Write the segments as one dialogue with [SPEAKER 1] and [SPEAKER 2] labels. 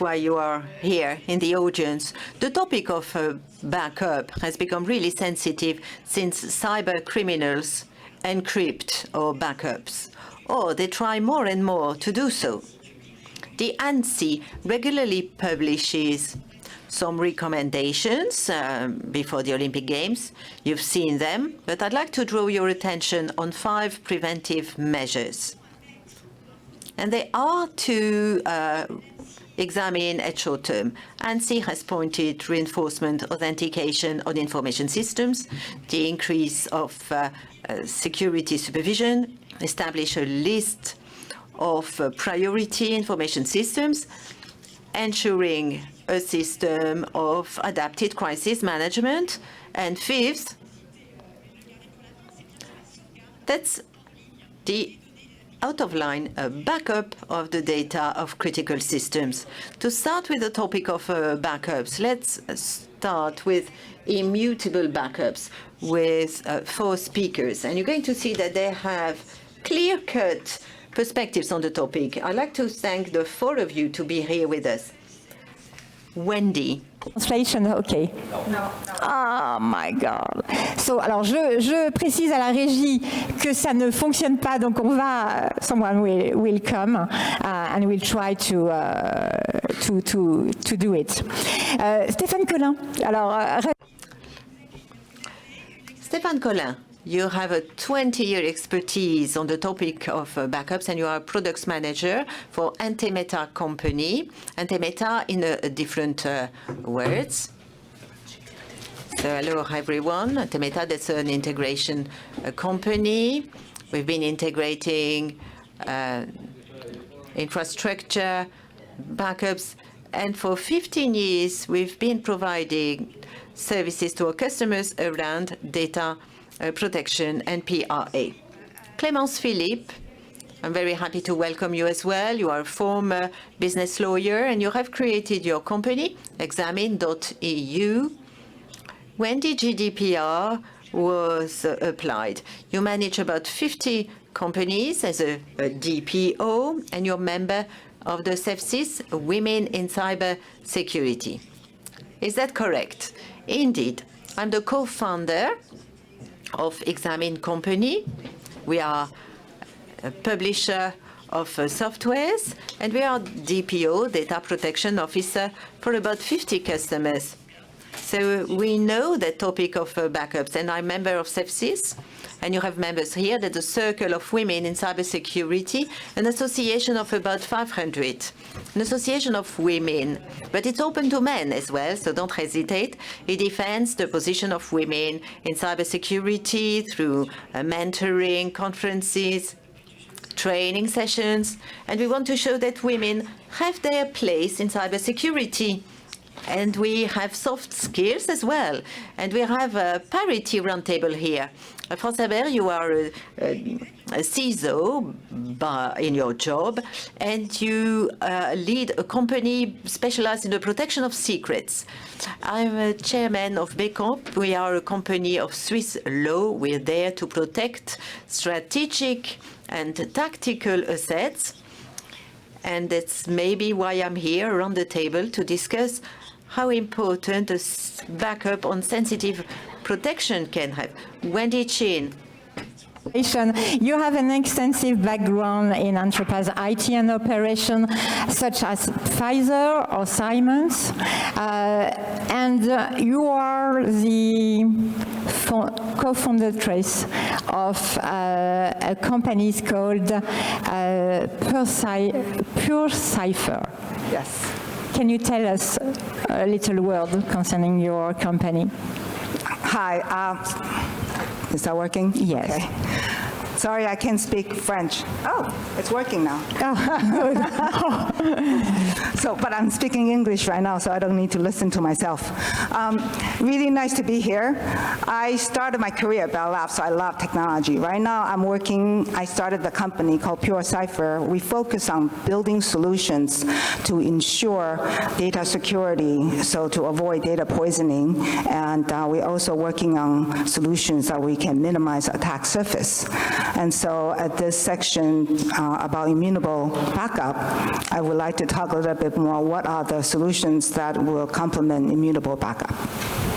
[SPEAKER 1] why you are here in the audience. The topic of backup has become really sensitive since cyber criminals encrypt our backups, or they try more and more to do so. The ANSI regularly publishes some recommendations before the Olympic Games. You've seen them, but I'd like to draw your attention on 5 preventive measures. And they are to examine at short term. ANSI has pointed reinforcement authentication on information systems, the increase of security supervision, establish a list of priority information systems, ensuring a system of adapted crisis management. And 5th, that's the out-of-line backup of the data of critical systems. To start with the topic of backups, let's start with immutable backups with 4 speakers. And you're going to see that they have clear-cut perspectives on the topic. I'd like to thank the 4 of you to be here with us. Wendy.
[SPEAKER 2] Translation, OK.
[SPEAKER 3] No.
[SPEAKER 2] Oh my God. So, alors, je précise à la régie que ça ne fonctionne pas, donc on va, someone will come and we'll try to do it. Stéphane Collin. Alors,
[SPEAKER 1] Stéphane Collin, you have a 20-year expertise on the topic of backups, and you are a products manager for Antemeta company. Antemeta in different words. So hello, everyone. Antemeta, that's an integration company. We've been integrating infrastructure, backups, and for 15 years, we've been providing services to our customers around data protection and PRA. Clémence Philippe, I'm very happy to welcome you as well. You are a former business lawyer, and you have created your company, Examine.eu, when the GDPR was applied. You manage about 50 companies as a DPO, and you're a member of the CEFSIS Women in Cyber Security. Is that correct? Indeed. I'm the co-founder of Examine Company. We are a publisher of softwares, and we are DPO, Data Protection Officer, for about 50 customers. So we know the topic of backups, and I'm a member of CEFSIS, and you have members here, that's the Circle of Women in Cybersecurity, an association of about 500, an association of women, but it's open to men as well, so don't hesitate. It defends the position of women in cybersecurity through mentoring, conferences, training sessions, and we want to show that women have their place in cybersecurity. And we have soft skills as well. And we have a parity roundtable here. François Haber, you are a CISO in your job, and you lead a company specialized in the protection of secrets. I'm a chairman of BECOMP. We are a company of Swiss law. We're there to protect strategic and tactical assets. And that's maybe why I'm here around the table to discuss how important a backup on sensitive protection can have. Wendy Chin.
[SPEAKER 2] You have an extensive background in enterprise IT and operation, such as Pfizer or Siemens, and you are the co-foundatress of a company called PureCypher.
[SPEAKER 3] Yes.
[SPEAKER 2] Can you tell us a little word concerning your company?
[SPEAKER 3] Hi. Is that working?
[SPEAKER 2] Yes.
[SPEAKER 3] Okay. Sorry, I can't speak French. Oh, it's working now.
[SPEAKER 2] Oh, good.
[SPEAKER 3] But I'm speaking English right now, so I don't need to listen to myself. Really nice to be here. I started my career at Bell Labs, so I love technology. Right now, I started the company called PureCypher. We focus on building solutions to ensure data security, so to avoid data poisoning. And we're also working on solutions that we can minimize attack surface. And so at this section about immutable backup, I would like to talk a little bit more what are the solutions that will complement immutable backup.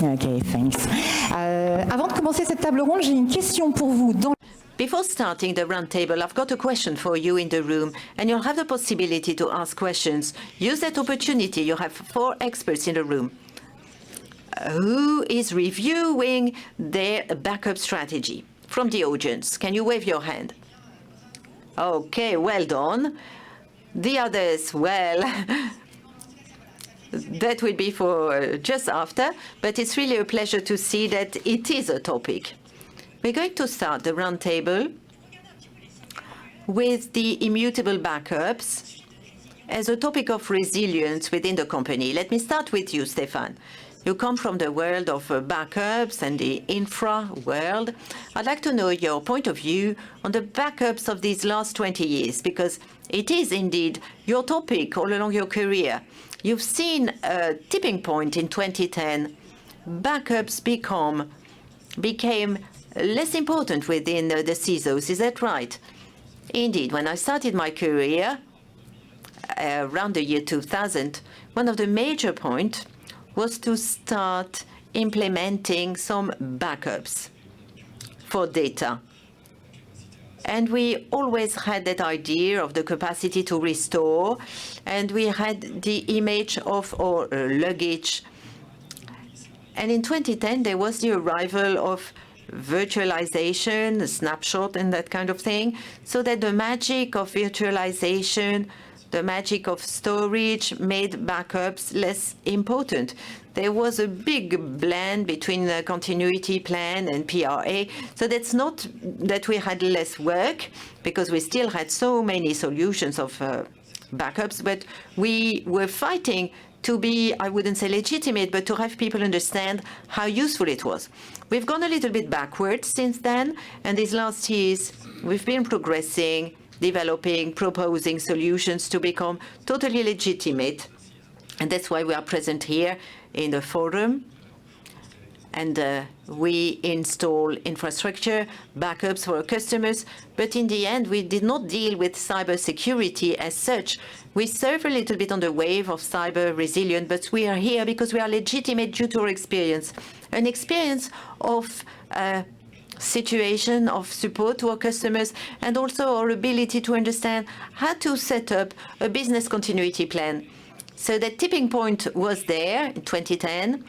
[SPEAKER 2] Okay, thanks. Avant de commencer cette table ronde, j'ai une question pour vous.
[SPEAKER 1] Before starting the roundtable, I've got a question for you in the room, and you'll have the possibility to ask questions. Use that opportunity. You have 4 experts in the room. Who is reviewing their backup strategy? From the audience, can you wave your hand? Okay, well done. The others, well, that will be for just after, but it's really a pleasure to see that it is a topic. We're going to start the roundtable with the immutable backups as a topic of resilience within the company. Let me start with you, Stéphane. You come from the world of backups and the infra world. I'd like to know your point of view on the backups of these last 20 years, because it is indeed your topic all along your career. You've seen a tipping point in 2010. Backups became less important within the CISOs. Is that right? Indeed, when I started my career around the year 2000, one of the major points was to start implementing some backups for data. And we always had that idea of the capacity to restore, and we had the image of our luggage. And in 2010, there was the arrival of virtualization, a snapshot and that kind of thing, so that the magic of virtualization, the magic of storage made backups less important. There was a big blend between the continuity plan and PRA, so that's not that we had less work, because we still had so many solutions of backups, but we were fighting to be, I wouldn't say legitimate, but to have people understand how useful it was. We've gone a little bit backwards since then, and these last years we've been progressing, developing, proposing solutions to become totally legitimate. And that's why we are present here in the forum. And we install infrastructure, backups for our customers. But in the end, we did not deal with cybersecurity as such. We surf a little bit on the wave of cyber resilience, but we are here because we are legitimate due to our experience, an experience of situation of support to our customers, and also our ability to understand how to set up a business continuity plan. So the tipping point was there in 2010,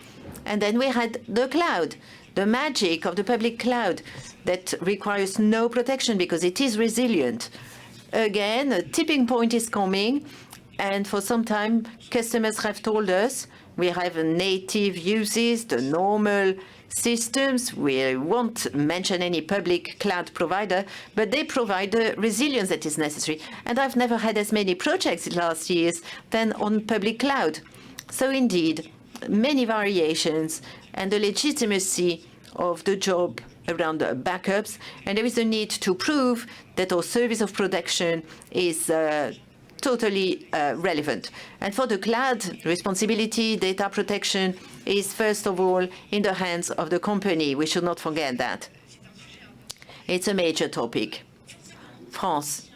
[SPEAKER 1] and then we had the cloud, the magic of the public cloud that requires no protection because it is resilient. Again, a tipping point is coming, and for some time, customers have told us we have native uses, the normal systems. We won't mention any public cloud provider, but they provide the resilience that is necessary. And I've never had as many projects in the last years than on public cloud. So indeed, many variations and the legitimacy of the job around the backups. And there is a need to prove that our service of protection is totally relevant. And for the cloud, responsibility, data protection is first of all in the hands of the company. We should not forget that. It's a major topic. France,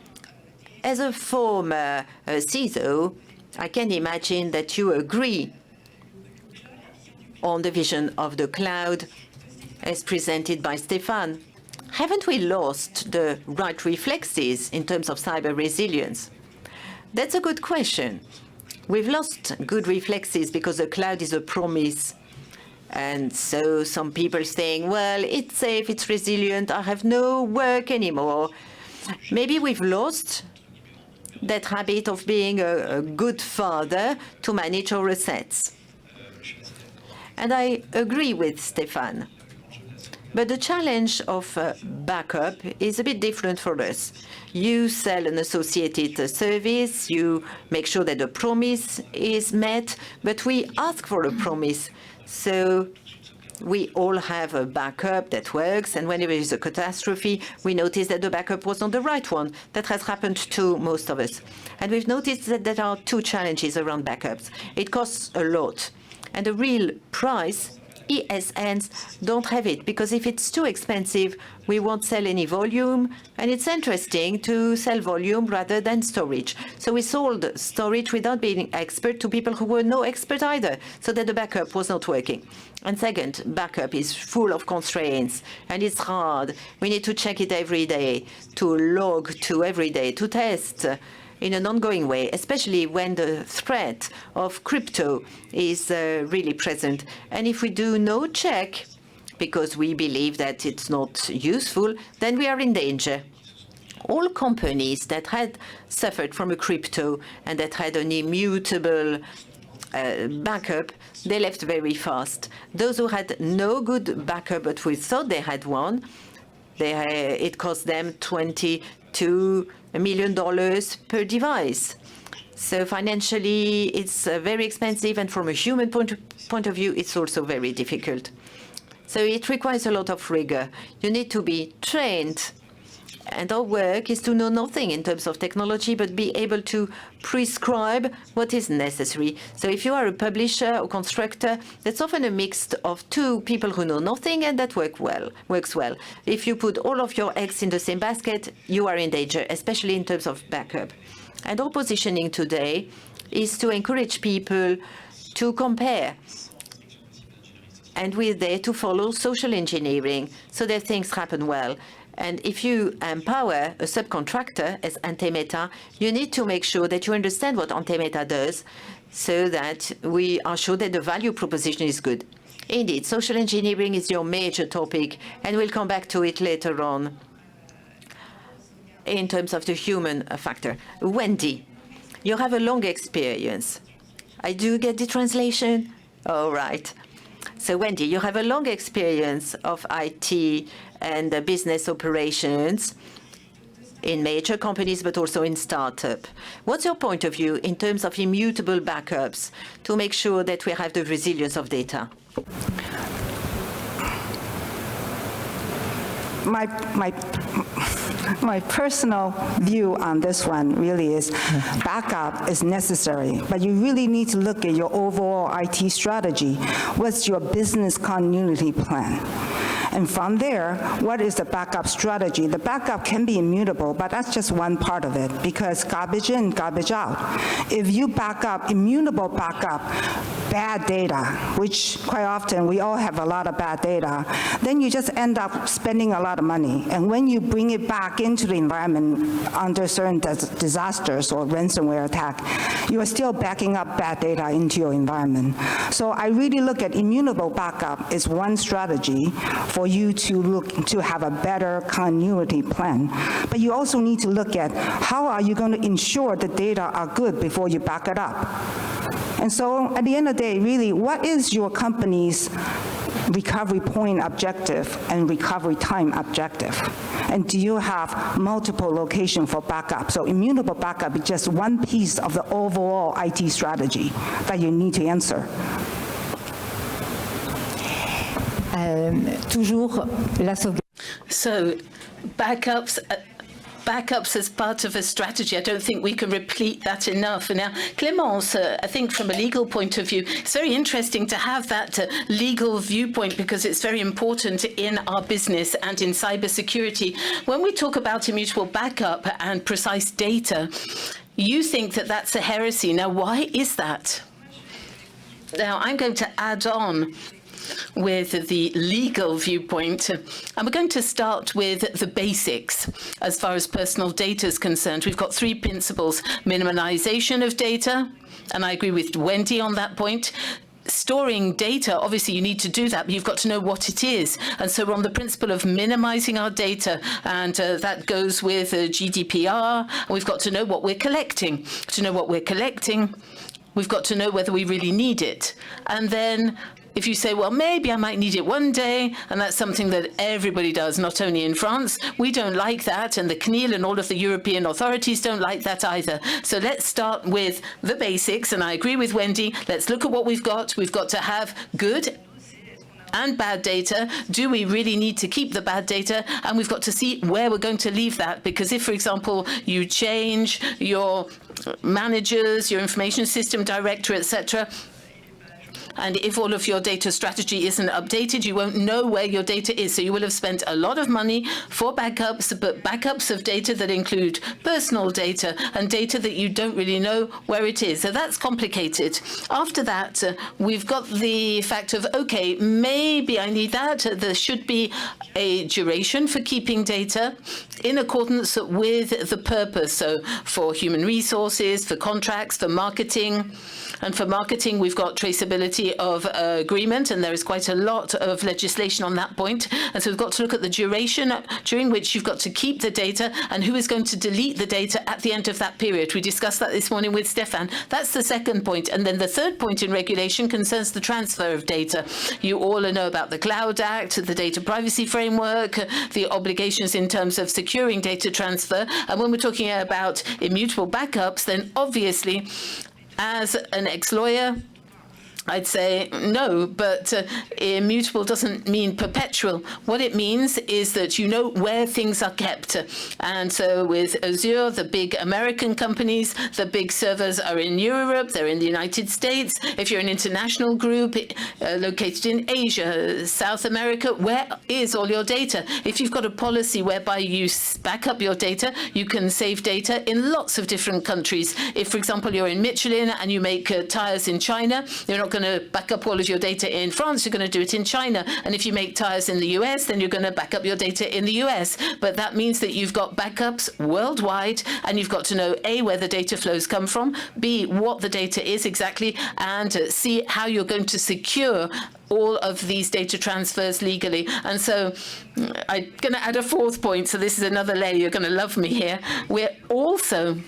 [SPEAKER 1] as a former CISO, I can imagine that you agree on the vision of the cloud as presented by Stéphane. Haven't we lost the right reflexes in terms of cyber resilience? That's a good question. We've lost good reflexes because the cloud is a promise. And so some people saying, well, it's safe, it's resilient, I have no work anymore. Maybe we've lost that habit of being a good father to manage our assets. And I agree with Stéphane. But the challenge of backup is a bit different for us. You sell an associated service, you make sure that the promise is met, but we ask for a promise. So we all have a backup that works, and whenever there is a catastrophe, we notice that the backup was not the right one. That has happened to most of us. And we've noticed that there are two challenges around backups. It costs a lot, and the real price ESNs don't have it, because if it's too expensive, we won't sell any volume, and it's interesting to sell volume rather than storage. So we sold storage without being expert to people who were no expert either, so that the backup was not working. And second, backup is full of constraints, and it's hard. We need to check it every day, to log to every day, to test in an ongoing way, especially when the threat of crypto is really present. And if we do no check, because we believe that it's not useful, then we are in danger. All companies that had suffered from a crypto and that had an immutable backup, they left very fast. Those who had no good backup, but we thought they had one, it cost them $22 million per device. So financially, it's very expensive, and from a human point of view, it's also very difficult. So it requires a lot of rigor. You need to be trained. And our work is to know nothing in terms of technology, but be able to prescribe what is necessary. So if you are a publisher or constructor, that's often a mix of two people who know nothing, and that works well. If you put all of your eggs in the same basket, you are in danger, especially in terms of backup. And our positioning today is to encourage people to compare. And we're there to follow social engineering so that things happen well. And if you empower a subcontractor as Antemeta, you need to make sure that you understand what Antemeta does so that we are sure that the value proposition is good. Indeed, social engineering is your major topic, and we'll come back to it later on in terms of the human factor. Wendy, you have a long experience. I do get the translation? All right. So Wendy, you have a long experience of IT and business operations in major companies, but also in startup. What's your point of view in terms of immutable backups to make sure that we have the resilience of data?
[SPEAKER 3] My personal view on this one really is backup is necessary, but you really need to look at your overall IT strategy. What's your business continuity plan? And from there, what is the backup strategy? The backup can be immutable, but that's just one part of it, because garbage in, garbage out. If you back up, immutable backup, bad data, which quite often we all have a lot of bad data, then you just end up spending a lot of money. And when you bring it back into the environment under certain disasters or ransomware attack, you are still backing up bad data into your environment. So I really look at immutable backup as one strategy for you to have a better continuity plan. But you also need to look at how are you going to ensure the data are good before you back it up. And so at the end of the day, really, what is your company's recovery point objective and recovery time objective? And do you have multiple locations for backup? So immutable backup is just one piece of the overall IT strategy that you need to answer.
[SPEAKER 4] So backups as part of a strategy, I don't think we can repeat that enough. And now, Clémence, I think from a legal point of view, it's very interesting to have that legal viewpoint, because it's very important in our business and in cybersecurity. When we talk about immutable backup and precise data, you think that that's a heresy. Now, why is that? Now, I'm going to add on with the legal viewpoint, and we're going to start with the basics as far as personal data is concerned. We've got three principles: minimization of data, and I agree with Wendy on that point. Storing data, obviously you need to do that, but you've got to know what it is. And so we're on the principle of minimizing our data, and that goes with GDPR. And we've got to know what we're collecting. To know what we're collecting, we've got to know whether we really need it. And then if you say, well, maybe I might need it one day, and that's something that everybody does, not only in France, we don't like that, and the CNIL and all of the European authorities don't like that either. So let's start with the basics, and I agree with Wendy. Let's look at what we've got. We've got to have good and bad data. Do we really need to keep the bad data? And we've got to see where we're going to leave that, because if, for example, you change your managers, your information system director, etc., And if all of your data strategy isn't updated, you won't know where your data is. So you will have spent a lot of money for backups, but backups of data that include personal data and data that you don't really know where it is. So that's complicated. After that, we've got the fact of, okay, maybe I need that. There should be a duration for keeping data in accordance with the purpose. So for human resources, for contracts, for marketing. And for marketing, we've got traceability of agreement, and there is quite a lot of legislation on that point. And so we've got to look at the duration during which you've got to keep the data and who is going to delete the data at the end of that period. We discussed that this morning with Stefan. That's the second point. And then the third point in regulation concerns the transfer of data. You all know about the Cloud Act, the Data Privacy Framework, the obligations in terms of securing data transfer. And when we're talking about immutable backups, then obviously, as an ex-lawyer, I'd say no, but immutable doesn't mean perpetual. What it means is that you know where things are kept. And so with Azure, the big American companies, the big servers are in Europe, they're in the United States. If you're an international group located in Asia, South America, where is all your data? If you've got a policy whereby you back up your data, you can save data in lots of different countries. If, for example, you're in Michelin and you make tires in China, you're not going to back up all of your data in France, you're going to do it in China. And if you make tires in the US, then you're going to back up your data in the US. But that means that you've got backups worldwide, and you've got to know, A, where the data flows come from, B, what the data is exactly, and C, how you're going to secure all of these data transfers legally. And so I'm going to add a fourth point. So this is another layer. You're going to love me here. We're also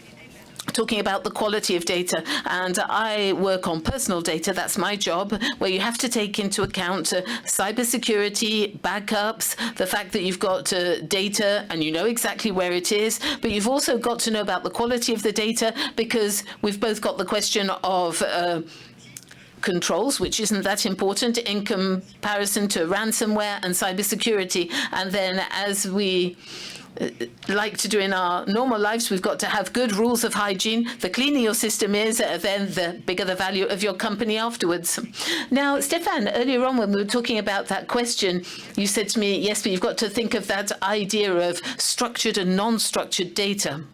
[SPEAKER 4] talking about the quality of data, and I work on personal data. That's my job, where you have to take into account cybersecurity, backups, the fact that you've got data and you know exactly where it is, but you've also got to know about the quality of the data, because we've both got the question of controls, which isn't that important in comparison to ransomware and cybersecurity. And then, as we like to do in our normal lives, we've got to have good rules of hygiene. The cleaner your system is, then the bigger the value of your company afterwards. Now, Stefan, earlier on when we were talking about that question, you said to me, yes, but you've got to think of that idea of structured and non-structured data.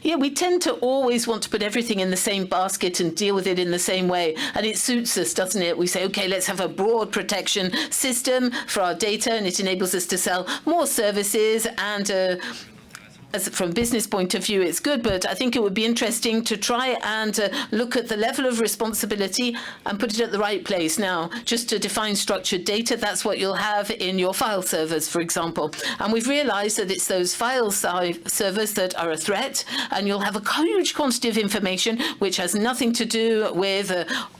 [SPEAKER 4] Yeah, we tend to always want to put everything in the same basket and deal with it in the same way. And it suits us, doesn't it? We say, okay, let's have a broad protection system for our data, and it enables us to sell more services. And as from a business point of view, it's good, but I think it would be interesting to try and look at the level of responsibility and put it at the right place. Now, just to define structured data, that's what you'll have in your file servers, for example. And we've realized that it's those file servers that are a threat, and you'll have a huge quantity of information which has nothing to do with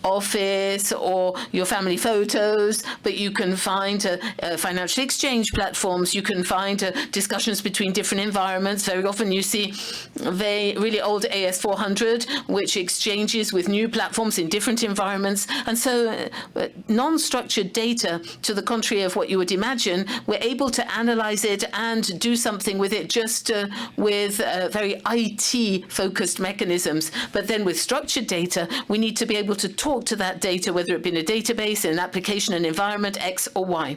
[SPEAKER 4] Office or your family photos, but you can find financial exchange platforms, you can find discussions between different environments. Very often you see really old AS400, which exchanges with new platforms in different environments. And so non-structured data, to the contrary of what you would imagine, we're able to analyze it and do something with it just with very IT-focused mechanisms. But then with structured data, we need to be able to talk to that data, whether it be in a database, an application, an environment, X or Y.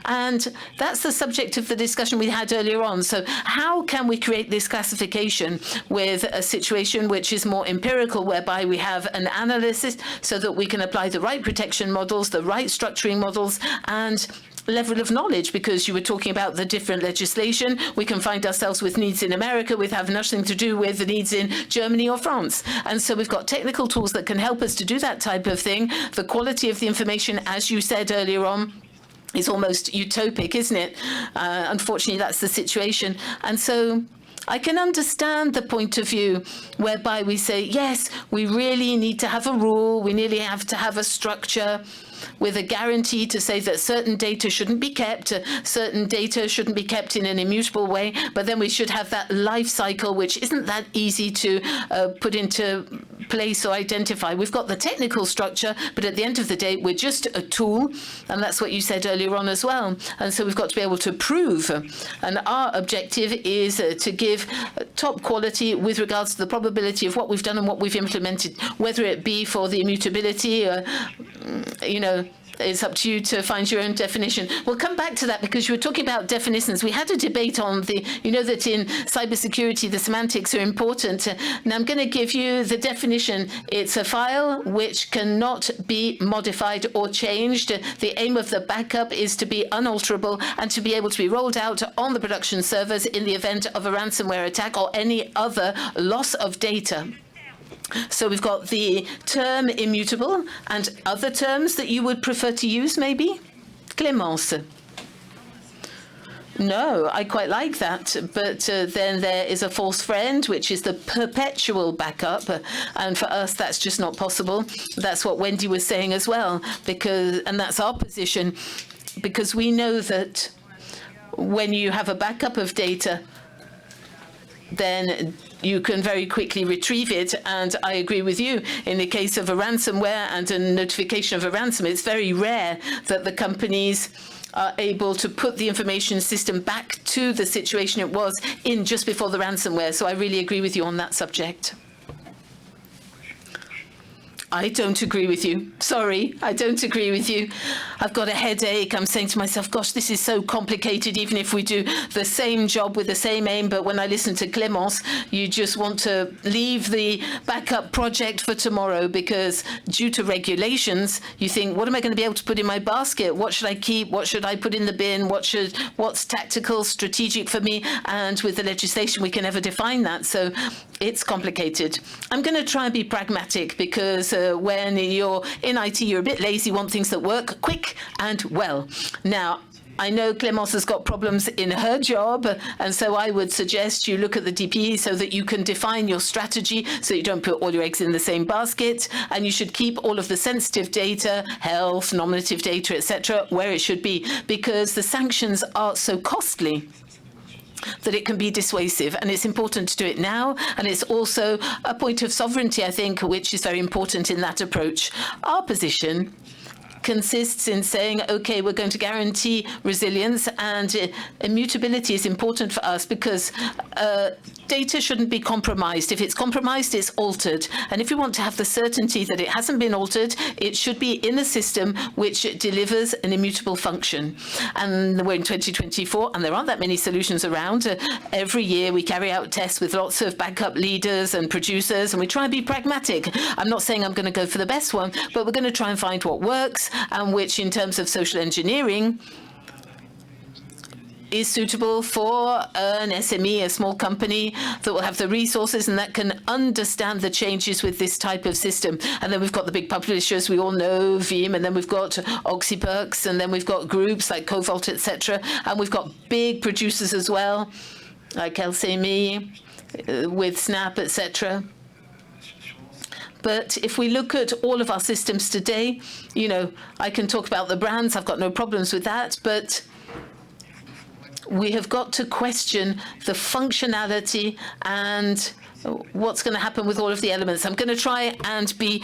[SPEAKER 4] And that's the subject of the discussion we had earlier on. So how can we create this classification with a situation which is more empirical, whereby we have an analysis so that we can apply the right protection models, the right structuring models, and level of knowledge? Because you were talking about the different legislation. We can find ourselves with needs in America which have nothing to do with the needs in Germany or France. And so we've got technical tools that can help us to do that type of thing. The quality of the information, as you said earlier on, is almost utopic, isn't it? Unfortunately, that's the situation. And so I can understand the point of view whereby we say, yes, we really need to have a rule, we nearly have to have a structure with a guarantee to say that certain data shouldn't be kept, certain data shouldn't be kept in an immutable way, but then we should have that life cycle, which isn't that easy to put into place or identify. We've got the technical structure, but at the end of the day, we're just a tool, and that's what you said earlier on as well. And so we've got to be able to prove, and our objective is to give top quality with regards to the probability of what we've done and what we've implemented, whether it be for the immutability it's up to you to find your own definition. We'll come back to that because you were talking about definitions. We had a debate on that in cybersecurity, the semantics are important. Now I'm going to give you the definition. It's a file which cannot be modified or changed. The aim of the backup is to be unalterable and to be able to be rolled out on the production servers in the event of a ransomware attack or any other loss of data. So we've got the term immutable and other terms that you would prefer to use, maybe? Clémence. No, I quite like that, but then there is a false friend, which is the perpetual backup, and for us that's just not possible. That's what Wendy was saying as well, and that's our position, because we know that when you have a backup of data, then you can very quickly retrieve it. And I agree with you. In the case of a ransomware and a notification of a ransom, it's very rare that the companies are able to put the information system back to the situation it was in just before the ransomware. So I really agree with you on that subject. I don't agree with you. Sorry, I don't agree with you. I've got a headache. I'm saying to myself, gosh, this is so complicated, even if we do the same job with the same aim. But when I listen to Clémence, you just want to leave the backup project for tomorrow because due to regulations, you think, what am I going to be able to put in my basket? What should I keep? What should I put in the bin? What's tactical, strategic for me? And with the legislation, we can never define that. So it's complicated. I'm going to try and be pragmatic because when you're in IT, you're a bit lazy, want things that work quick and well. Now, I know Clémence has got problems in her job, and so I would suggest you look at the DPE so that you can define your strategy so you don't put all your eggs in the same basket, and you should keep all of the sensitive data, health, nominative data, etc., where it should be, because the sanctions are so costly that it can be dissuasive, and it's important to do it now, and it's also a point of sovereignty, I think, which is very important in that approach. Our position consists in saying, okay, we're going to guarantee resilience, and immutability is important for us because data shouldn't be compromised. If it's compromised, it's altered. And if we want to have the certainty that it hasn't been altered, it should be in a system which delivers an immutable function. And we're in 2024, and there aren't that many solutions around. Every year we carry out tests with lots of backup leaders and producers, and we try and be pragmatic. I'm not saying I'm going to go for the best one, but we're going to try and find what works, and which in terms of social engineering is suitable for an SME, a small company that will have the resources and that can understand the changes with this type of system. And then we've got the big publishers, we all know, Veeam, and then we've got Oxyperks, and then we've got groups like Cobalt, etc. And we've got big producers as well, like LCME, with Snap, etc. But if we look at all of our systems today, I can talk about the brands, I've got no problems with that, but we have got to question the functionality and what's going to happen with all of the elements. I'm going to try and be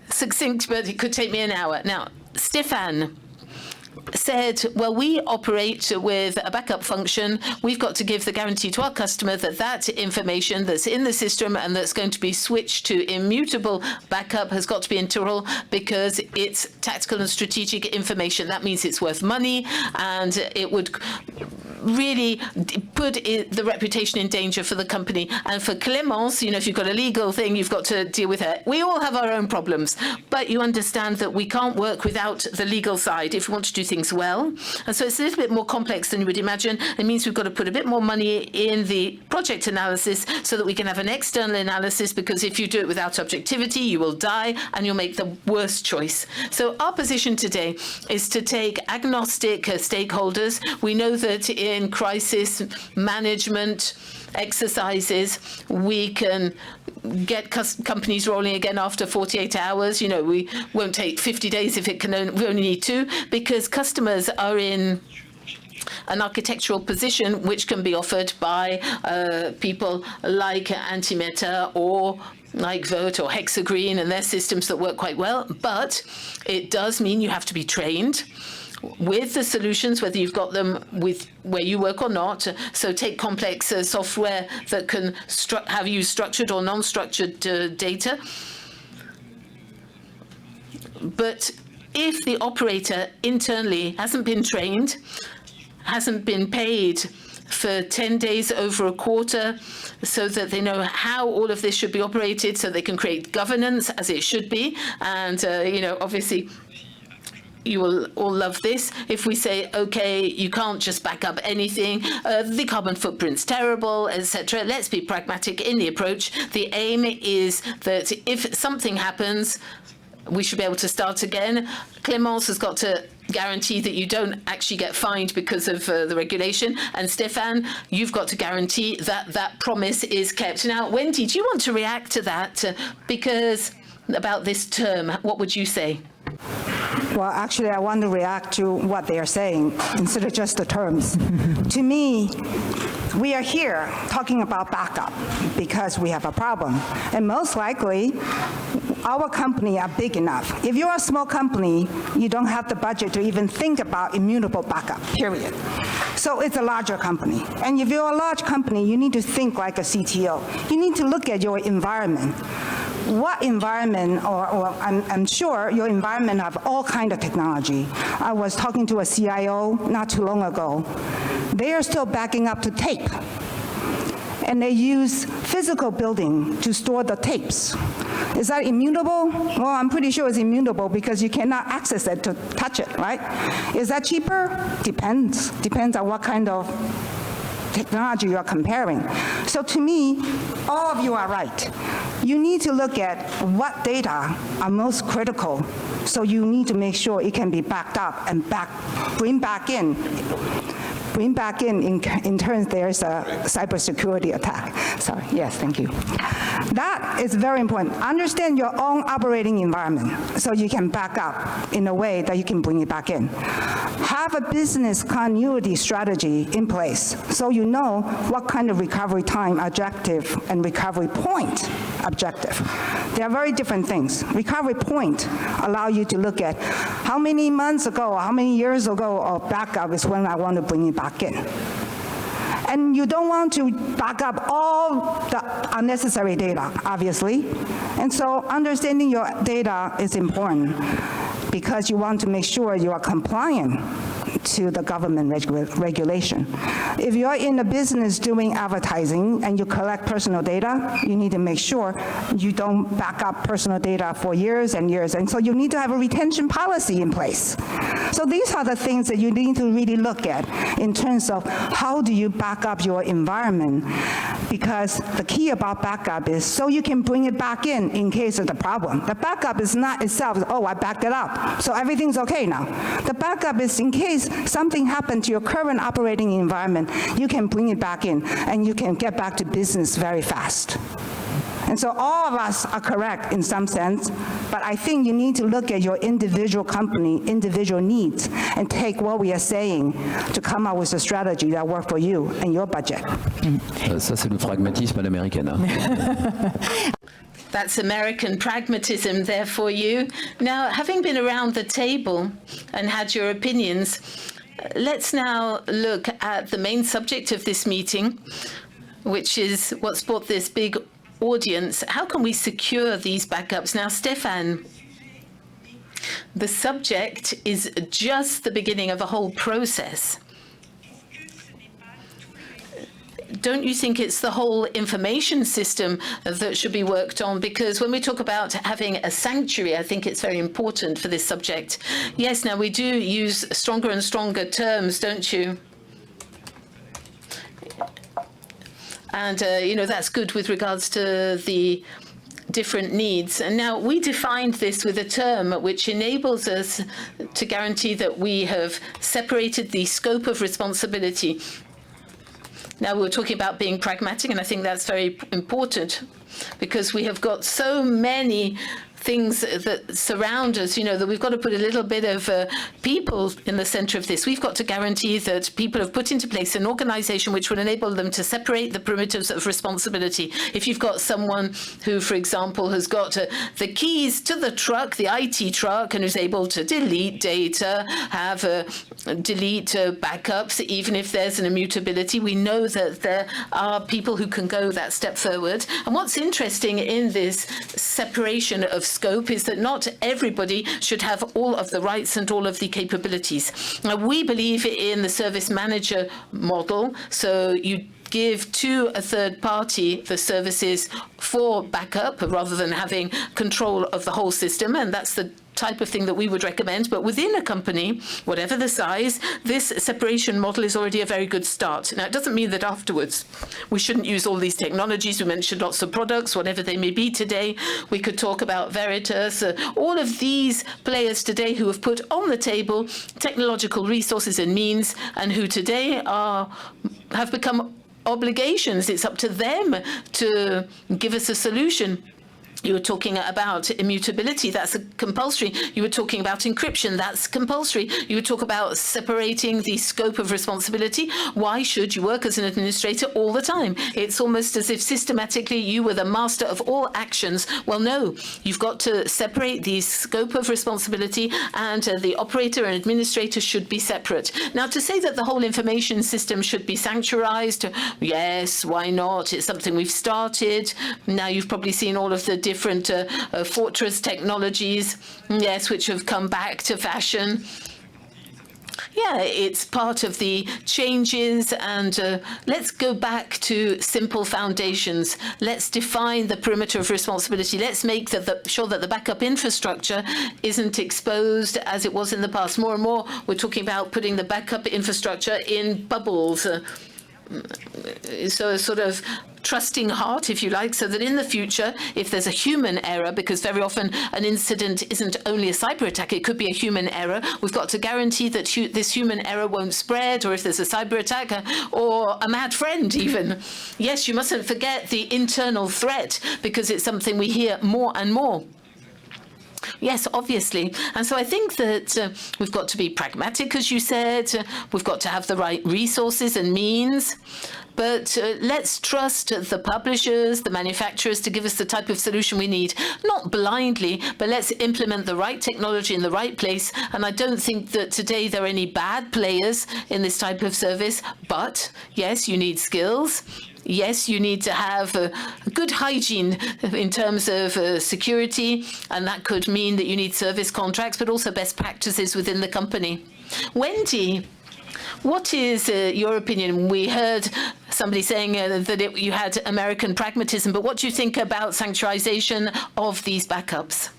[SPEAKER 4] succinct, but it could take me an hour. Now, Stéphane said, well, we operate with a backup function. We've got to give the guarantee to our customer that that information that's in the system and that's going to be switched to immutable backup has got to be integral because it's tactical and strategic information. That means it's worth money, and it would really put the reputation in danger for the company. And for Clémence, if you've got a legal thing, you've got to deal with her. We all have our own problems, but you understand that we can't work without the legal side if we want to do things well. And so it's a little bit more complex than you would imagine. It means we've got to put a bit more money in the project analysis so that we can have an external analysis, because if you do it without objectivity, you will die and you'll make the worst choice. So our position today is to take agnostic stakeholders. We know that in crisis management exercises, we can get companies rolling again after 48 hours. We won't take 50 days if we only need 2, because customers are in an architectural position which can be offered by people like Antimatter or like Vote or Hexagreen and their systems that work quite well. But it does mean you have to be trained with the solutions, whether you've got them with where you work or not. So take complex software that can have used structured or non-structured data. But if the operator internally hasn't been trained, hasn't been paid for 10 days over a quarter, so that they know how all of this should be operated, so they can create governance as it should be. And, obviously, you will all love this. If we say, okay, you can't just back up anything, the carbon footprint's terrible, etc. Let's be pragmatic in the approach. The aim is that if something happens, we should be able to start again. Clémence has got to guarantee that you don't actually get fined because of the regulation. And Stéphane, you've got to guarantee that that promise is kept. Now, Wendy, do you want to react to that? Because about this term, what would you say?
[SPEAKER 3] Well, actually, I want to react to what they are saying instead of just the terms. To me, we are here talking about backup because we have a problem. And most likely, our company are big enough. If you're a small company, you don't have the budget to even think about immutable backup, period. So it's a larger company. And if you're a large company, you need to think like a CTO. You need to look at your environment. What environment, or I'm sure your environment have all kind of technology. I was talking to a CIO not too long ago. They are still backing up to tape. And they use physical building to store the tapes. Is that immutable? Well, I'm pretty sure it's immutable because you cannot access it to touch it, right? Is that cheaper? Depends. Depends on what kind of technology you are comparing. So to me, all of you are right. You need to look at what data are most critical. So you need to make sure it can be backed up and bring back in turn there's a cybersecurity attack. Sorry, yes, thank you. That is very important. Understand your own operating environment so you can back up in a way that you can bring it back in. Have a business continuity strategy in place so you know what kind of recovery time objective and recovery point objective. They are very different things. Recovery point allow you to look at how many months ago, how many years ago of backup is when I want to bring it back in. And you don't want to back up all the unnecessary data, obviously. And so understanding your data is important because you want to make sure you are compliant to the government regulation. If you're in a business doing advertising and you collect personal data, you need to make sure you don't back up personal data for years and years. And so you need to have a retention policy in place. So these are the things that you need to really look at in terms of how do you back up your environment, because the key about backup is so you can bring it back in case of the problem. The backup is not itself, oh, I backed it up, so everything's okay now. The backup is in case something happened to your current operating environment, you can bring it back in and you can get back to business very fast. And so all of us are correct in some sense, but I think you need to look at your individual company, individual needs, and take what we are saying to come up with a strategy that works for you and your budget.
[SPEAKER 5] Ça, c'est le pragmatisme à l'américaine.
[SPEAKER 4] That's American pragmatism there for you. Now, having been around the table and had your opinions, let's now look at the main subject of this meeting, which is what's brought this big audience. How can we secure these backups? Now, Stéphane, the subject is just the beginning of a whole process. Don't you think it's the whole information system that should be worked on? Because when we talk about having a sanctuary, I think it's very important for this subject. Yes, now we do use stronger and stronger terms, don't you? And, that's good with regards to the different needs. And now we defined this with a term which enables us to guarantee that we have separated the scope of responsibility. Now, we were talking about being pragmatic, and I think that's very important because we have got so many things that surround us, that we've got to put a little bit of people in the center of this. We've got to guarantee that people have put into place an organization which will enable them to separate the perimeters of responsibility. If you've got someone who, for example, has got the keys to the truck, the IT truck, and is able to delete data, have delete backups, even if there's an immutability, we know that there are people who can go that step forward. And what's interesting in this separation of scope is that not everybody should have all of the rights and all of the capabilities. Now, we believe in the service manager model, so you give to a third party the services for backup rather than having control of the whole system, and that's the type of thing that we would recommend. But within a company, whatever the size, this separation model is already a very good start. Now, it doesn't mean that afterwards we shouldn't use all these technologies. We mentioned lots of products, whatever they may be today. We could talk about Veritas, all of these players today who have put on the table technological resources and means, and who today have become obligations. It's up to them to give us a solution. You were talking about immutability, that's compulsory. You were talking about encryption, that's compulsory. You would talk about separating the scope of responsibility. Why should you work as an administrator all the time? It's almost as if systematically you were the master of all actions. Well, no, you've got to separate the scope of responsibility, and the operator and administrator should be separate. Now, to say that the whole information system should be sanctuarized, yes, why not? It's something we've started. Now you've probably seen all of the different fortress technologies, yes, which have come back to fashion. Yeah, it's part of the changes, and let's go back to simple foundations. Let's define the perimeter of responsibility. Let's make sure that the backup infrastructure isn't exposed as it was in the past. More and more, we're talking about putting the backup infrastructure in bubbles. So a sort of trusting heart, if you like, so that in the future, if there's a human error, because very often an incident isn't only a cyber attack, it could be a human error, we've got to guarantee that this human error won't spread, or if there's a cyber attack or a mad friend even. Yes, you mustn't forget the internal threat, because it's something we hear more and more. Yes, obviously. And so I think that we've got to be pragmatic, as you said. We've got to have the right resources and means. But let's trust the publishers, the manufacturers, to give us the type of solution we need. Not blindly, but let's implement the right technology in the right place. And I don't think that today there are any bad players in this type of service. But yes, you need skills. Yes, you need to have a good hygiene in terms of security, and that could mean that you need service contracts, but also best practices within the company. Wendy, what is your opinion? We heard somebody saying that you had American pragmatism, but what do you think about sanctuarization of these backups?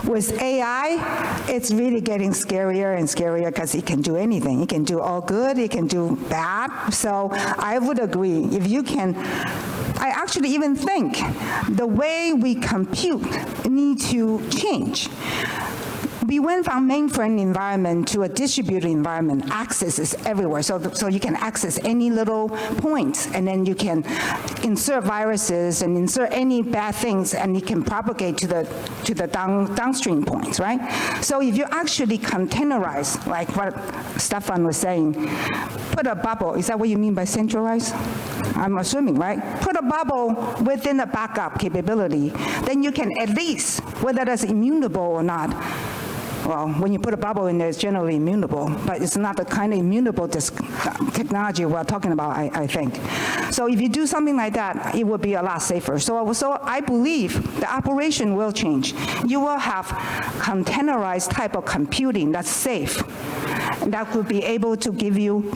[SPEAKER 3] With AI, it's really getting scarier and scarier because it can do anything. It can do all good, it can do bad. So I would agree. If you can, I actually even think the way we compute need to change. We went from mainframe environment to a distributed environment. Access is everywhere, so you can access any little point, and then you can insert viruses and insert any bad things, and it can propagate to the downstream points, right? So if you actually containerize, like what Stefan was saying, put a bubble. Is that what you mean by centralized? I'm assuming, right? Put a bubble within a backup capability, then you can at least, whether that's immutable or not. Well, when you put a bubble in there, it's generally immutable, but it's not the kind of immutable technology we're talking about, I think. So if you do something like that, it would be a lot safer. So I believe the operation will change. You will have containerized type of computing that's safe, that could be able to give you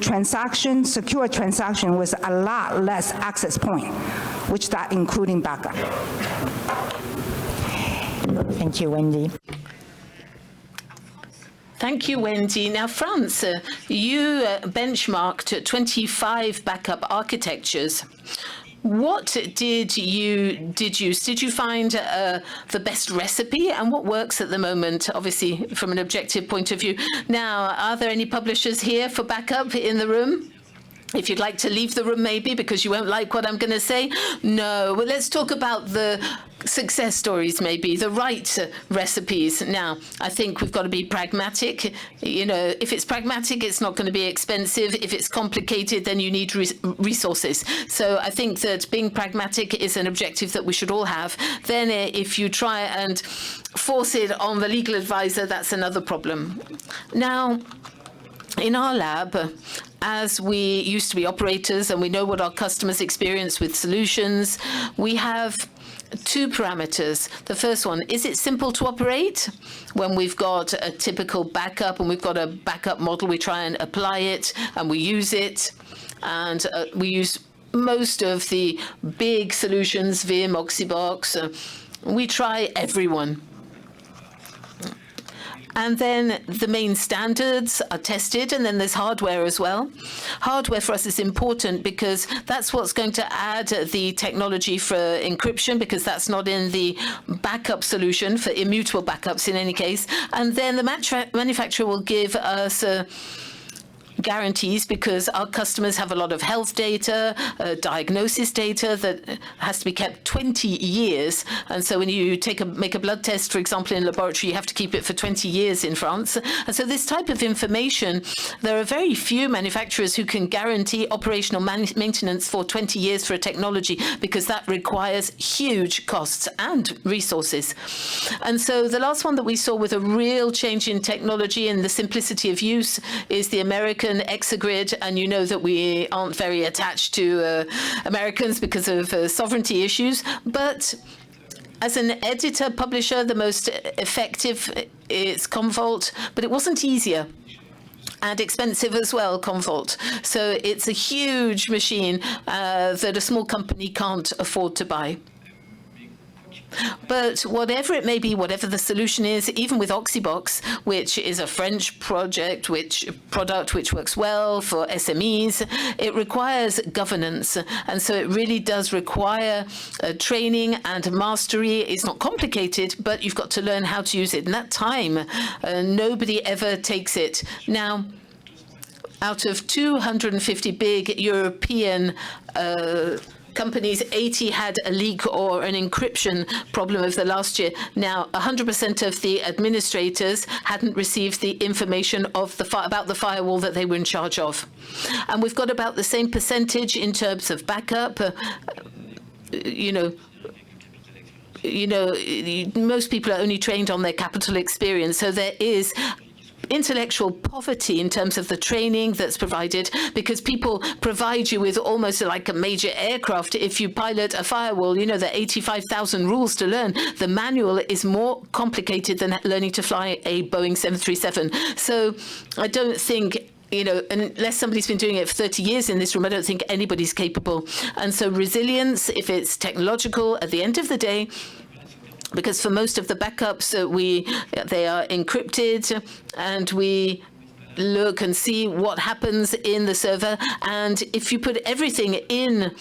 [SPEAKER 3] secure transaction with a lot less access point, which that including backup.
[SPEAKER 2] Thank you, Wendy.
[SPEAKER 4] Thank you, Wendy. Now, France, you benchmarked 25 backup architectures. What did you use? Did you find the best recipe, and what works at the moment, obviously, from an objective point of view? Now, are there any publishers here for backup in the room? If you'd like to leave the room, maybe, because you won't like what I'm going to say. No, well, let's talk about the success stories, maybe, the right recipes. Now, I think we've got to be pragmatic. You know, if it's pragmatic, it's not going to be expensive. If it's complicated, then you need resources. So I think that being pragmatic is an objective that we should all have. Then if you try and force it on the legal advisor, that's another problem. Now, in our lab, as we used to be operators and we know what our customers experience with solutions, we have two parameters. The first one, is it simple to operate? When we've got a typical backup and we've got a backup model, we try and apply it and we use it. And we use most of the big solutions, Vim, Oxybox. We try everyone. And then the main standards are tested, and then there's hardware as well. Hardware for us is important because that's what's going to add the technology for encryption, because that's not in the backup solution for immutable backups in any case. And then the manufacturer will give us guarantees, because our customers have a lot of health data, diagnosis data that has to be kept 20 years. And so when you make a blood test, for example, in a laboratory, you have to keep it for 20 years in France. And so this type of information, there are very few manufacturers who can guarantee operational maintenance for 20 years for a technology, because that requires huge costs and resources. And so the last one that we saw with a real change in technology and the simplicity of use is the American Exagrid, and you know that we aren't very attached to Americans because of sovereignty issues, but as an editor, publisher, the most effective is Commvault, but it wasn't easier. And expensive as well, Commvault. So it's a huge machine that a small company can't afford to buy. But whatever it may be, whatever the solution is, even with Oxybox, which is a French product which works well for SMEs, it requires governance. And so it really does require training and mastery. It's not complicated, but you've got to learn how to use it. And that time, nobody ever takes it. Now, out of 250 big European companies, 80 had a leak or an encryption problem over the last year. Now, 100% of the administrators hadn't received the information of about the firewall that they were in charge of. And we've got about the same percentage in terms of backup. Most people are only trained on their capital experience, so there is intellectual poverty in terms of the training that's provided, because people provide you with almost like a major aircraft. If you pilot a firewall, you know there are 85,000 rules to learn. The manual is more complicated than learning to fly a Boeing 737. So I don't think, unless somebody's been doing it for 30 years in this room, I don't think anybody's capable. And so resilience, if it's technological, at the end of the day, because for most of the backups, they are encrypted, and we look and see what happens in the server. And if you put everything in,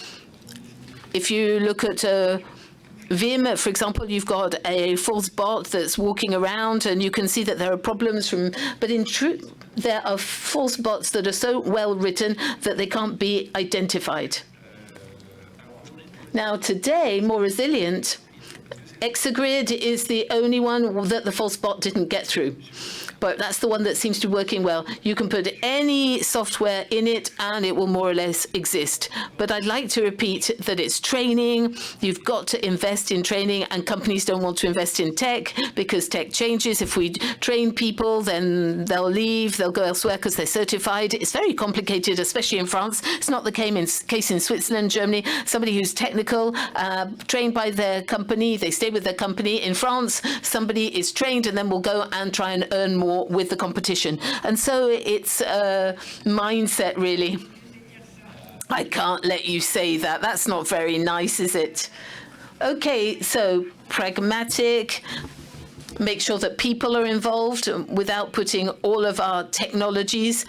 [SPEAKER 4] if you look at Vim, for example, you've got a false bot that's walking around, and you can see that there are problems but in truth, there are false bots that are so well written that they can't be identified. Now, today, more resilient, Exagrid is the only one that the false bot didn't get through. But that's the one that seems to be working well. You can put any software in it and it will more or less exist. But I'd like to repeat that it's training. You've got to invest in training, and companies don't want to invest in tech because tech changes. If we train people, then they'll leave, they'll go elsewhere because they're certified. It's very complicated, especially in France. It's not the case in Switzerland, Germany. Somebody who's technical, trained by their company, they stay with their company. In France, somebody is trained and then will go and try and earn more with the competition. And so it's a mindset, really. I can't let you say that. That's not very nice, is it? Okay, so pragmatic, make sure that people are involved without putting all of our technologies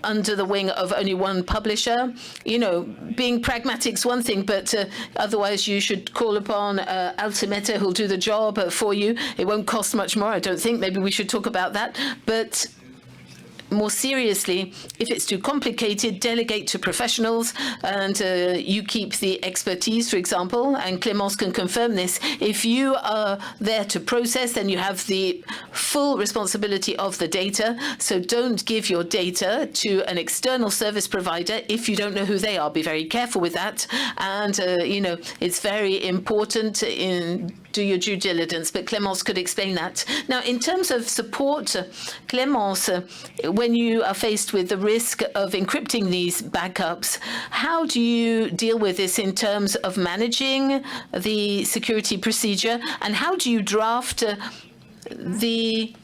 [SPEAKER 4] under the wing of only one publisher. Being pragmatic's one thing, but otherwise you should call upon Altimeter, who'll do the job for you. It won't cost much more, I don't think. Maybe we should talk about that. But more seriously, if it's too complicated, delegate to professionals, and you keep the expertise, for example, and Clémence can confirm this. If you are there to process, then you have the full responsibility of the data. So don't give your data to an external service provider if you don't know who they are. Be very careful with that. And, it's very important do your due diligence, but Clémence could explain that. Now, in terms of support, Clémence, when you are faced with the risk of encrypting these backups, how do you deal with this in terms of managing the security procedure, and how do you draft the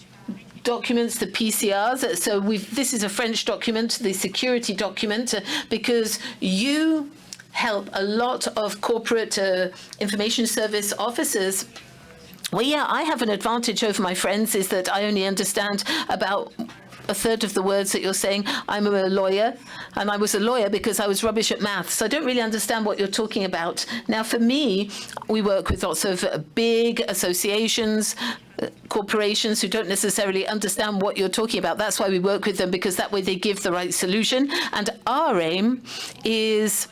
[SPEAKER 4] documents, the PCRs? So this is a French document, the security document, because you help a lot of corporate information service officers. Well, yeah, I have an advantage over my friends is that I only understand about a third of the words that you're saying. I'm a lawyer, and I was a lawyer because I was rubbish at maths, so I don't really understand what you're talking about. Now, for me, we work with lots of big associations, corporations who don't necessarily understand what you're talking about. That's why we work with them, because that way they give the right solution. And our aim is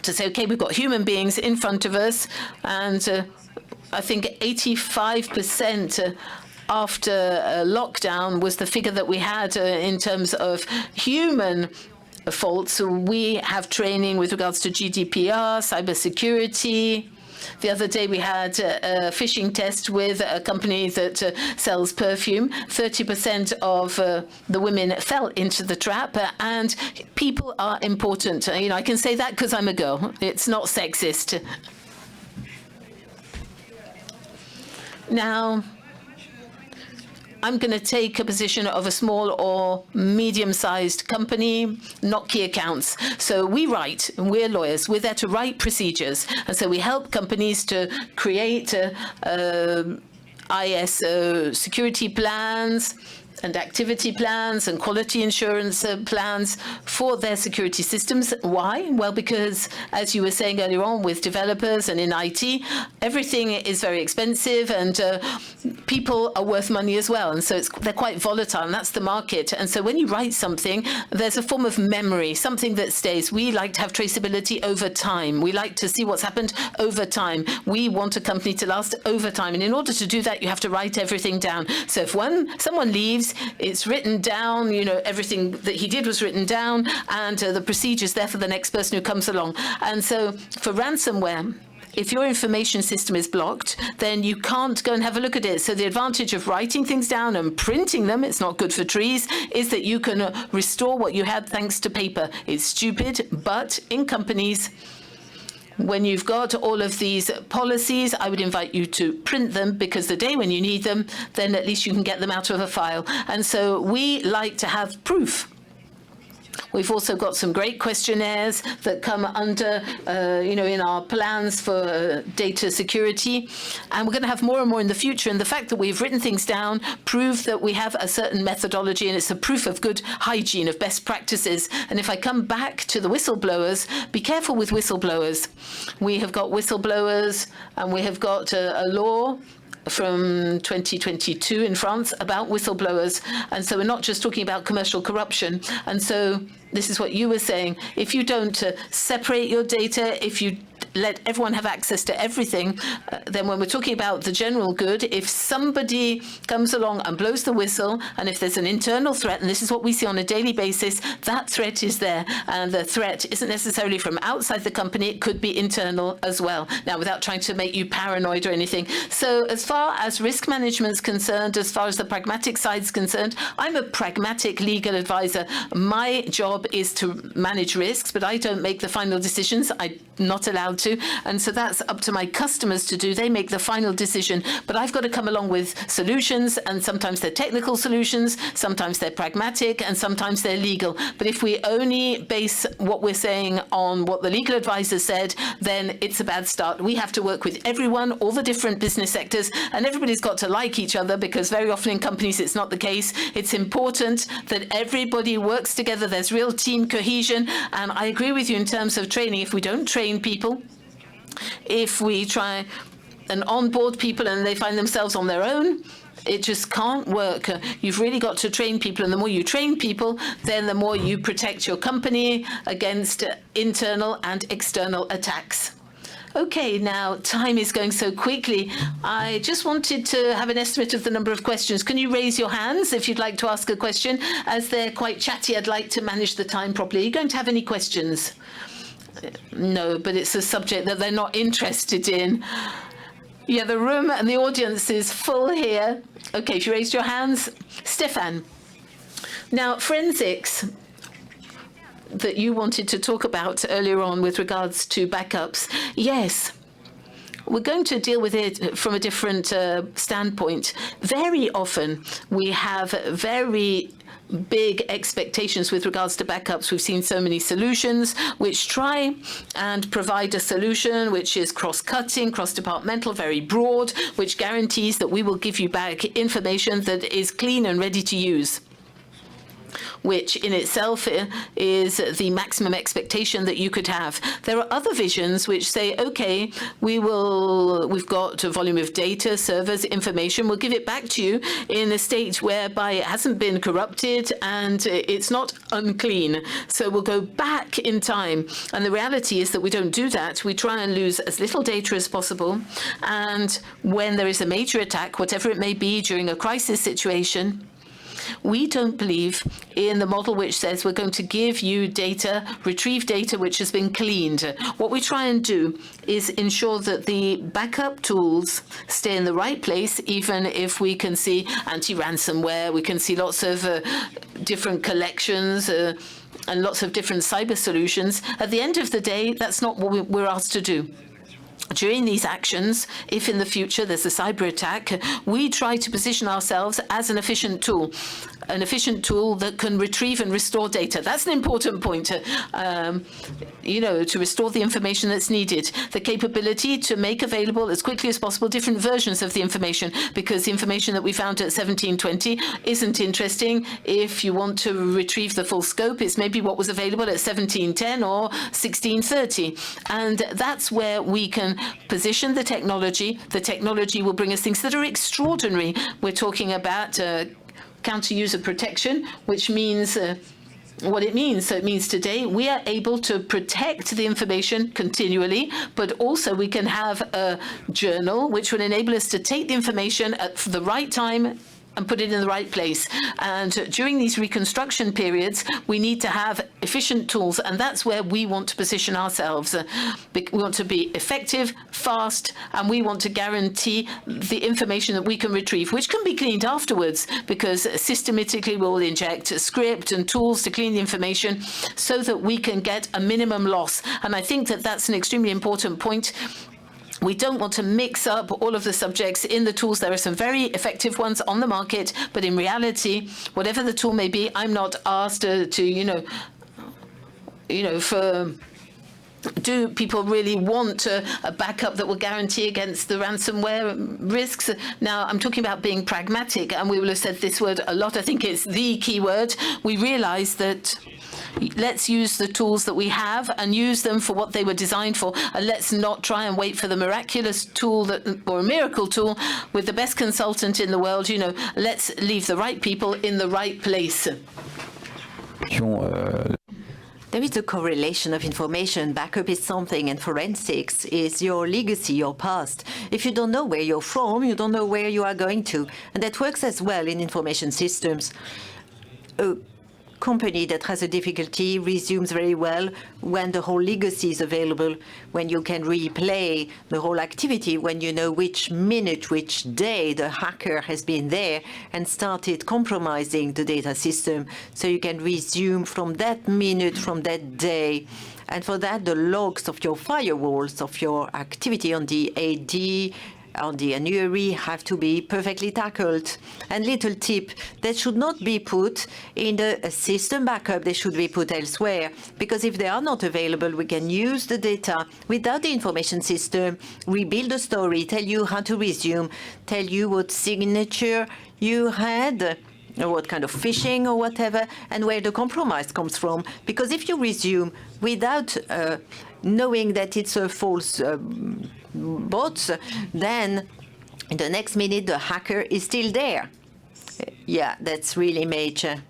[SPEAKER 4] to say, okay, we've got human beings in front of us, and I think 85% after lockdown was the figure that we had in terms of human faults. So we have training with regards to GDPR, cybersecurity. The other day we had a phishing test with a company that sells perfume. 30% of the women fell into the trap, and people are important. You know, I can say that because I'm a girl. It's not sexist. Now, I'm going to take a position of a small or medium-sized company, not key accounts. So we write, and we're lawyers, we're there to write procedures. And so we help companies to create ISO security plans and activity plans and quality insurance plans for their security systems. Why? Well, because, as you were saying earlier on, with developers and in IT, everything is very expensive, and people are worth money as well. And so they're quite volatile, and that's the market. And so when you write something, there's a form of memory, something that stays. We like to have traceability over time. We like to see what's happened over time. We want a company to last over time. And in order to do that, you have to write everything down. So if someone leaves, it's written down, you know, everything that he did was written down, and the procedure's there for the next person who comes along. And so for ransomware, if your information system is blocked, then you can't go and have a look at it. So the advantage of writing things down and printing them, it's not good for trees, is that you can restore what you had thanks to paper. It's stupid, but in companies, when you've got all of these policies, I would invite you to print them, because the day when you need them, then at least you can get them out of a file. And so we like to have proof. We've also got some great questionnaires that come under, you know, in our plans for data security. And we're going to have more and more in the future. And the fact that we've written things down proves that we have a certain methodology, and it's a proof of good hygiene, of best practices. And if I come back to the whistleblowers, be careful with whistleblowers. We have got whistleblowers, and we have got a law from 2022 in France about whistleblowers. And so we're not just talking about commercial corruption. And so this is what you were saying. If you don't separate your data, if you let everyone have access to everything, then when we're talking about the general good, if somebody comes along and blows the whistle, and if there's an internal threat, and this is what we see on a daily basis, that threat is there. And the threat isn't necessarily from outside the company, it could be internal as well. Now, without trying to make you paranoid or anything. So as far as risk management is concerned, as far as the pragmatic side is concerned, I'm a pragmatic legal advisor. My job is to manage risks, but I don't make the final decisions. I'm not allowed to. And so that's up to my customers to do. They make the final decision. But I've got to come along with solutions, and sometimes they're technical solutions, sometimes they're pragmatic, and sometimes they're legal. But if we only base what we're saying on what the legal advisor said, then it's a bad start. We have to work with everyone, all the different business sectors, and everybody's got to like each other, because very often in companies it's not the case. It's important that everybody works together. There's real team cohesion. And I agree with you in terms of training. If we don't train people, if we try and onboard people and they find themselves on their own, it just can't work. You've really got to train people, and the more you train people, then the more you protect your company against internal and external attacks. Okay, now time is going so quickly. I just wanted to have an estimate of the number of questions. Can you raise your hands if you'd like to ask a question? As they're quite chatty, I'd like to manage the time properly. Are you going to have any questions? No, but it's a subject that they're not interested in. Yeah, the room and the audience is full here. Okay, if you raised your hands. Stefan. Now, forensics that you wanted to talk about earlier on with regards to backups. Yes, we're going to deal with it from a different standpoint. Very often, we have very big expectations with regards to backups. We've seen so many solutions which try and provide a solution which is cross-cutting, cross-departmental, very broad, which guarantees that we will give you back information that is clean and ready to use, which in itself is the maximum expectation that you could have. There are other visions which say, okay, we've got a volume of data, servers, information, we'll give it back to you in a state whereby it hasn't been corrupted and it's not unclean. So we'll go back in time. And the reality is that we don't do that. We try and lose as little data as possible. And when there is a major attack, whatever it may be during a crisis situation, we don't believe in the model which says we're going to give you data, retrieve data which has been cleaned. What we try and do is ensure that the backup tools stay in the right place, even if we can see anti-ransomware, we can see lots of different collections, and lots of different cyber solutions. At the end of the day, that's not what we're asked to do. During these actions, if in the future there's a cyber attack, we try to position ourselves as an efficient tool that can retrieve and restore data. That's an important point, to restore the information that's needed. The capability to make available as quickly as possible different versions of the information, because the information that we found at 1720 isn't interesting. If you want to retrieve the full scope, it's maybe what was available at 1710 or 1630. And that's where we can position the technology. The technology will bring us things that are extraordinary. We're talking about counter-user protection, which means what it means. So it means today we are able to protect the information continually, but also we can have a journal which will enable us to take the information at the right time and put it in the right place. And during these reconstruction periods, we need to have efficient tools, and that's where we want to position ourselves. We want to be effective, fast, and we want to guarantee the information that we can retrieve, which can be cleaned afterwards, because systematically we'll inject script and tools to clean the information so that we can get a minimum loss. And I think that that's an extremely important point. We don't want to mix up all of the subjects in the tools. There are some very effective ones on the market, but in reality, whatever the tool may be, I'm not asked do people really want a backup that will guarantee against the ransomware risks? Now, I'm talking about being pragmatic, and we will have said this word a lot. I think it's the key word. We realize that let's use the tools that we have and use them for what they were designed for. And let's not try and wait for the miraculous tool or a miracle tool with the best consultant in the world. Let's leave the right people in the right place.
[SPEAKER 1] There is a correlation of information. Backup is something, and forensics is your legacy, your past. If you don't know where you're from, you don't know where you are going to. And that works as well in information systems. A company that has a difficulty resumes very well when the whole legacy is available, when you can replay the whole activity, when you know which minute, which day the hacker has been there and started compromising the data system. So you can resume from that minute, from that day. And for that, the logs of your firewalls, of your activity on the AD, on the annuary have to be perfectly tackled. And little tip, that should not be put in the system backup, they should be put elsewhere. Because if they are not available, we can use the data without the information system, rebuild a story, tell you how to resume, tell you what signature you had, or what kind of phishing or whatever, and where the compromise comes from. Because if you resume without knowing that it's a false bot, then in the next minute the hacker is still there. Yeah, that's really major.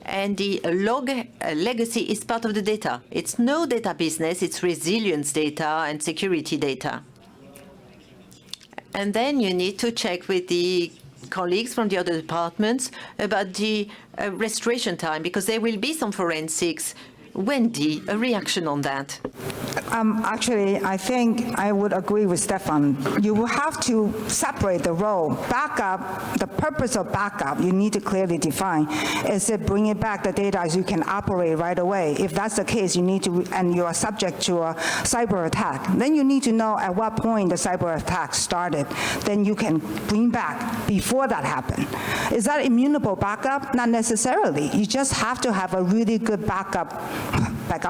[SPEAKER 1] And the log legacy is part of the data. It's no data business, it's resilience data and security data. And then you need to check with the colleagues from the other departments about the restoration time, because there will be some forensics Wendy, a reaction on that?
[SPEAKER 3] Actually, I think I would agree with Stefan. You will have to separate the role. Backup, the purpose of backup, you need to clearly define. Is it bringing back the data so you can operate right away? If that's the case, you need to, and you are subject to a cyber attack, then you need to know at what point the cyber attack started. Then you can bring back before that happened. Is that immutable backup? Not necessarily. You just have to have a really good backup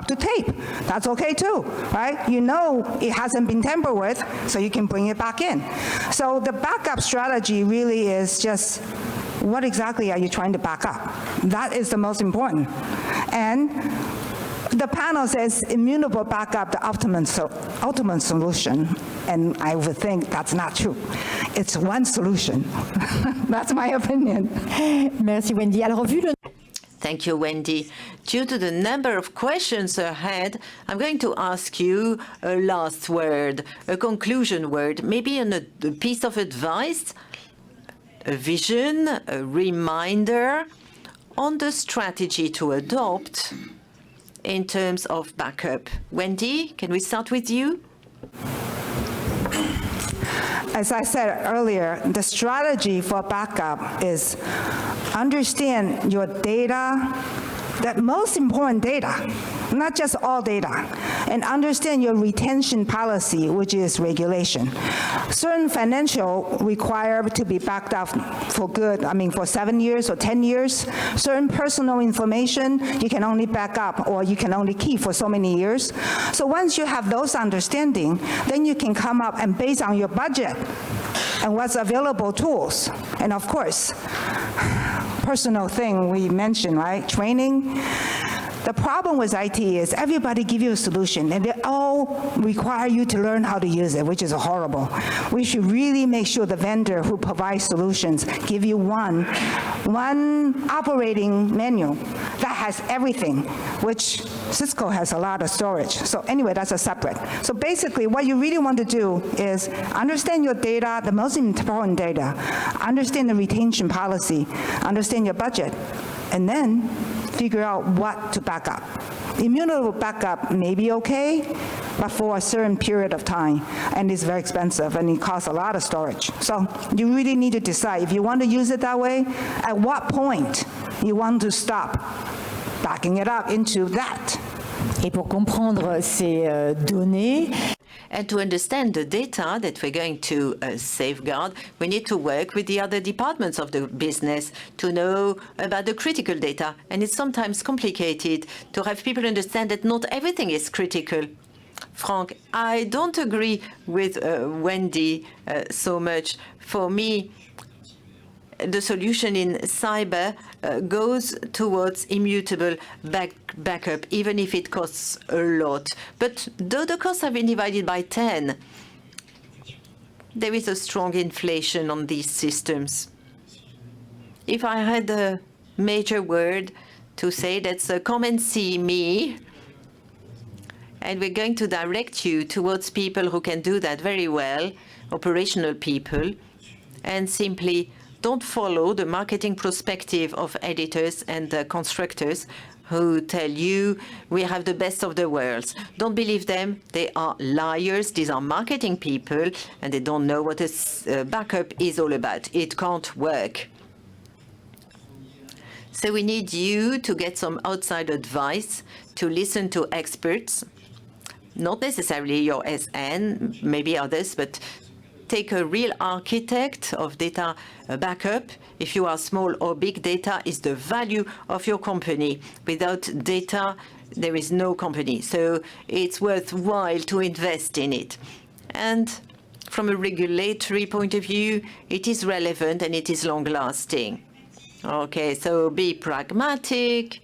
[SPEAKER 3] to tape. That's okay too, right? You know it hasn't been tampered with, so you can bring it back in. So the backup strategy really is just what exactly are you trying to back up? That is the most important. And the panel says immutable backup, the ultimate solution, and I would think that's not true. It's one solution. That's my opinion.
[SPEAKER 2] Merci Wendy. Alors, vu le
[SPEAKER 1] Thank you, Wendy. Due to the number of questions ahead, I'm going to ask you a last word, a conclusion word, maybe a piece of advice, a vision, a reminder on the strategy to adopt in terms of backup. Wendy, can we start with you?
[SPEAKER 3] As I said earlier, the strategy for backup is understand your data, the most important data, not just all data, and understand your retention policy, which is regulation. Certain financial require to be backed up for good, for 7 years or 10 years. Certain personal information, you can only back up or you can only keep for so many years. So once you have those understanding, then you can come up and based on your budget and what's available tools. And of course, personal thing we mentioned, right? Training. The problem with IT is everybody give you a solution, and they all require you to learn how to use it, which is horrible. We should really make sure the vendor who provides solutions give you one operating manual that has everything, which Cisco has a lot of storage. So anyway, that's a separate. So basically, what you really want to do is understand your data, the most important data, understand the retention policy, understand your budget, and then figure out what to back up. Immutable backup may be okay, but for a certain period of time, and it's very expensive, and it costs a lot of storage. So you really need to decide if you want to use it that way, at what point you want to stop backing it up into that.
[SPEAKER 2] Et pour comprendre ces données,
[SPEAKER 1] and to understand the data that we're going to safeguard, we need to work with the other departments of the business to know about the critical data. And it's sometimes complicated to have people understand that not everything is critical. Frank, I don't agree with Wendy so much. For me, the solution in cyber goes towards immutable backup, even if it costs a lot. But though the costs have been divided by 10, there is a strong inflation on these systems. If I had a major word to say, that's come and see me. And we're going to direct you towards people who can do that very well, operational people, and simply don't follow the marketing perspective of editors and constructors who tell you we have the best of the worlds. Don't believe them. They are liars. These are marketing people, and they don't know what a backup is all about. It can't work. So we need you to get some outside advice, to listen to experts, not necessarily your SN, maybe others, but take a real architect of data backup. If you are small or big, data is the value of your company. Without data, there is no company. So it's worthwhile to invest in it. And from a regulatory point of view, it is relevant and it is long-lasting. Okay, so be pragmatic,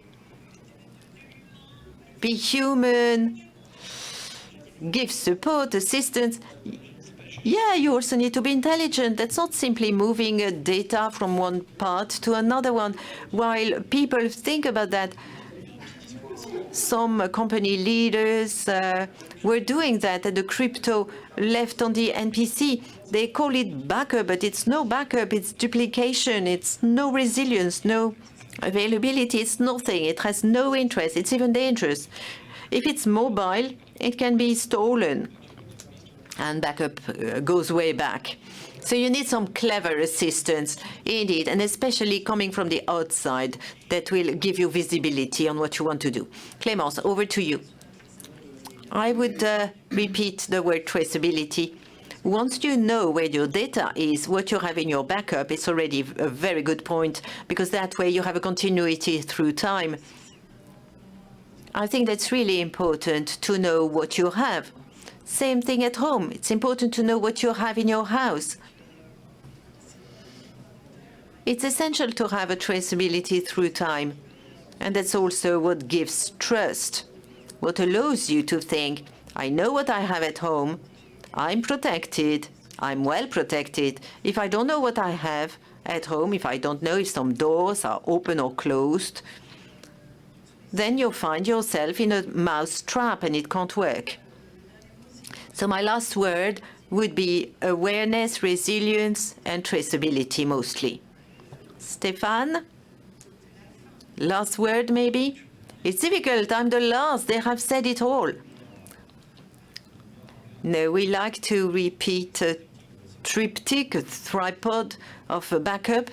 [SPEAKER 1] be human, give support, assistance. Yeah, you also need to be intelligent. That's not simply moving data from one part to another one. While people think about that, some company leaders were doing that at the crypto left on the NPC. They call it backup, but it's no backup. It's duplication. It's no resilience, no Availability is nothing. It has no interest. It's even dangerous. If it's mobile, it can be stolen, and backup goes way back. So you need some clever assistance, indeed, and especially coming from the outside that will give you visibility on what you want to do. Clémence, over to you. I would repeat the word traceability. Once you know where your data is, what you have in your backup, it's already a very good point, because that way you have a continuity through time. I think that's really important to know what you have. Same thing at home. It's important to know what you have in your house. It's essential to have a traceability through time. And that's also what gives trust, what allows you to think, I know what I have at home, I'm protected, I'm well protected. If I don't know what I have at home, if I don't know if some doors are open or closed, then you'll find yourself in a mouse trap and it can't work. So my last word would be awareness, resilience, and traceability mostly. Stéphane? Last word, maybe? It's difficult. I'm the last. They have said it all. No, we like to repeat a triptych, a tripod of a backup.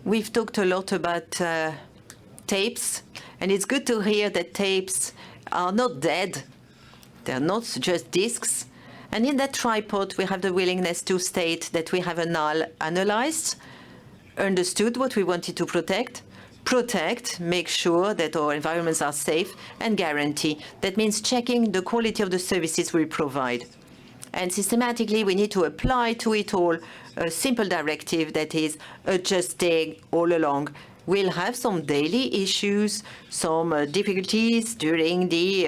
[SPEAKER 1] We've talked a lot about tapes, and it's good to hear that tapes are not dead. They're not just disks. And in that tripod, we have the willingness to state that we have analyzed, understood what we wanted to protect, make sure that our environments are safe, and guarantee. That means checking the quality of the services we provide. And systematically, we need to apply to it all a simple directive that is adjusting all along. We'll have some daily issues, some difficulties during the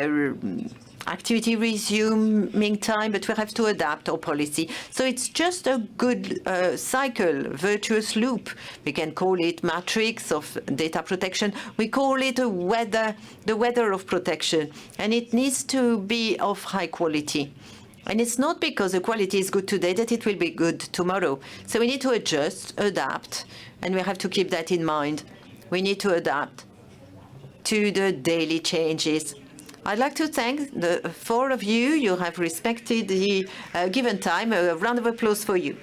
[SPEAKER 1] activity resuming time, but we have to adapt our policy. So it's just a good cycle, virtuous loop. We can call it matrix of data protection. We call it the weather of protection, and it needs to be of high quality. And it's not because the quality is good today that it will be good tomorrow. So we need to adjust, adapt, and we have to keep that in mind. We need to adapt to the daily changes. I'd like to thank the four of you. You have respected the given time. A round of applause for you.